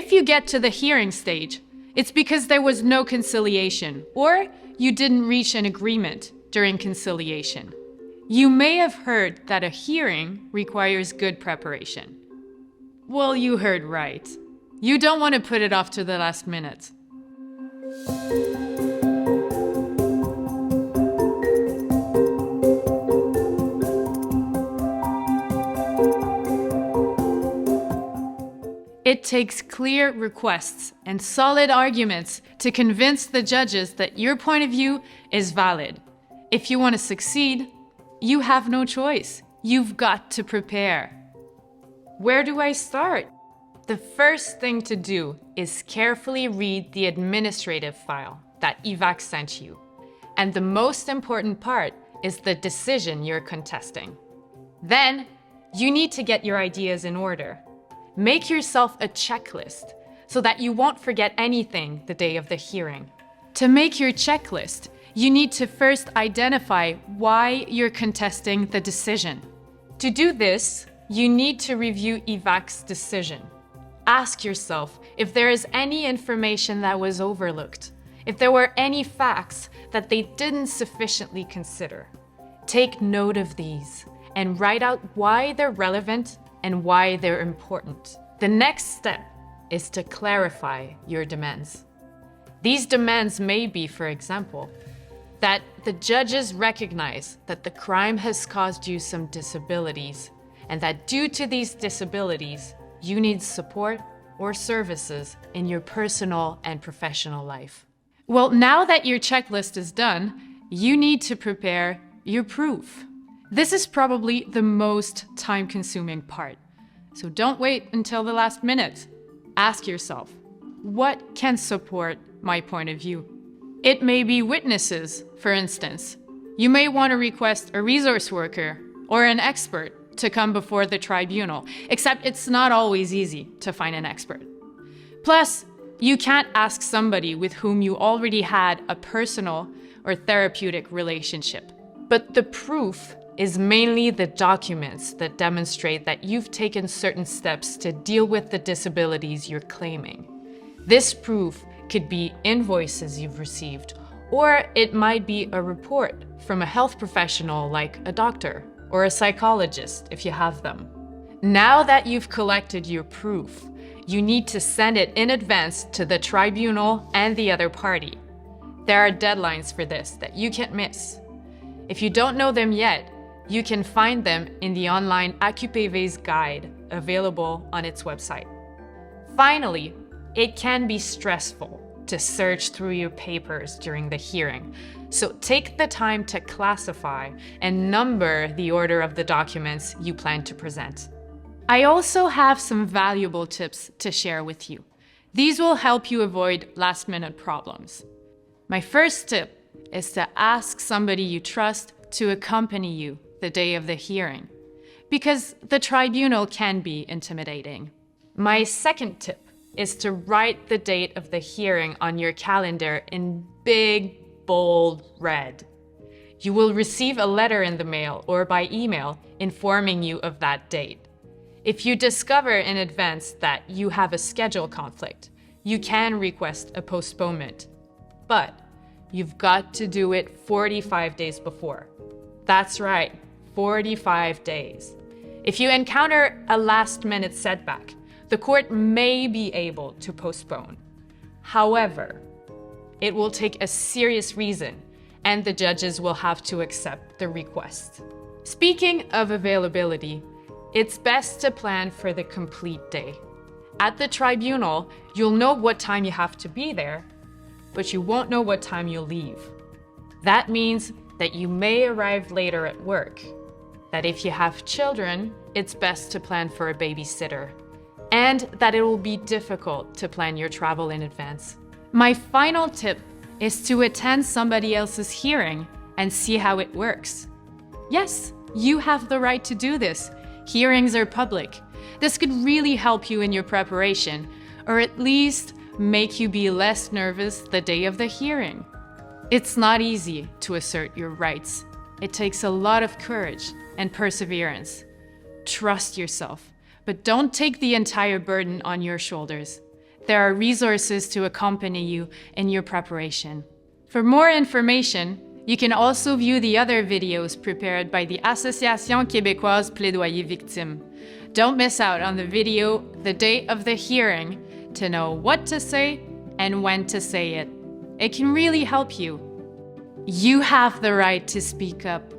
If you get to the hearing stage, it's because there was no conciliation or you didn't reach an agreement during conciliation. You may have heard that a hearing requires good preparation. Well, you heard right. You don't want to put it off to the last minute. It takes clear requests and solid arguments to convince the judges that your point of view is valid. If you want to succeed, you have no choice. You've got to prepare. Where do I start? The first thing to do is carefully read the administrative file that IVAC sent you. And the most important part is the decision you're contesting. Then, you need to get your ideas in order. Make yourself a checklist so that you won't forget anything the day of the hearing. To make your checklist, you need to first identify why you're contesting the decision. To do this, you need to review IVAC's decision. Ask yourself if there is any information that was overlooked, if there were any facts that they didn't sufficiently consider. Take note of these and write out why they're relevant and why they're important. The next step is to clarify your demands. These demands may be, for example, that the judges recognize that the crime has caused you some disabilities, and that due to these disabilities, you need support or services in your personal and professional life. Well, now that your checklist is done, you need to prepare your proof. This is probably the most time-consuming part, so don't wait until the last minute. Ask yourself, what can support my point of view? It may be witnesses, for instance. You may want to request a resource worker or an expert to come before the tribunal, except it's not always easy to find an expert. Plus, you can't ask somebody with whom you already had a personal or therapeutic relationship. But the proof is mainly the documents that demonstrate that you've taken certain steps to deal with the disabilities you're claiming. This proof could be invoices you've received, or it might be a report from a health professional like a doctor or a psychologist if you have them. Now that you've collected your proof, you need to send it in advance to the tribunal and the other party. There are deadlines for this that you can't miss. If you don't know them yet, you can find them in the online AQPV's guide available on its website. Finally, it can be stressful to search through your papers during the hearing, so take the time to classify and number the order of the documents you plan to present. I also have some valuable tips to share with you. These will help you avoid last-minute problems. My first tip is to ask somebody you trust to accompany you the day of the hearing, because the tribunal can be intimidating. My second tip is to write the date of the hearing on your calendar in big, bold red. You will receive a letter in the mail or by email informing you of that date. If you discover in advance that you have a schedule conflict, you can request a postponement, but you've got to do it 45 days before. That's right, 45 days. If you encounter a last-minute setback, the court may be able to postpone. However, it will take a serious reason, and the judges will have to accept the request. Speaking of availability, it's best to plan for the complete day. At the tribunal, you'll know what time you have to be there, but you won't know what time you'll leave. That means that you may arrive later at work, that if you have children, it's best to plan for a babysitter, and that it will be difficult to plan your travel in advance. My final tip is to attend somebody else's hearing and see how it works. Yes, you have the right to do this. Hearings are public. This could really help you in your preparation, or at least make you be less nervous the day of the hearing. It's not easy to assert your rights. It takes a lot of courage and perseverance. Trust yourself, but don't take the entire burden on your shoulders. there are resources to accompany you in your preparation. For more information, you can also view the other videos prepared by the Association québécoise Plaidoyer Victime. Don't miss out on the video the day of the hearing to know what to say and when to say it. It can really help you. You have the right to speak up.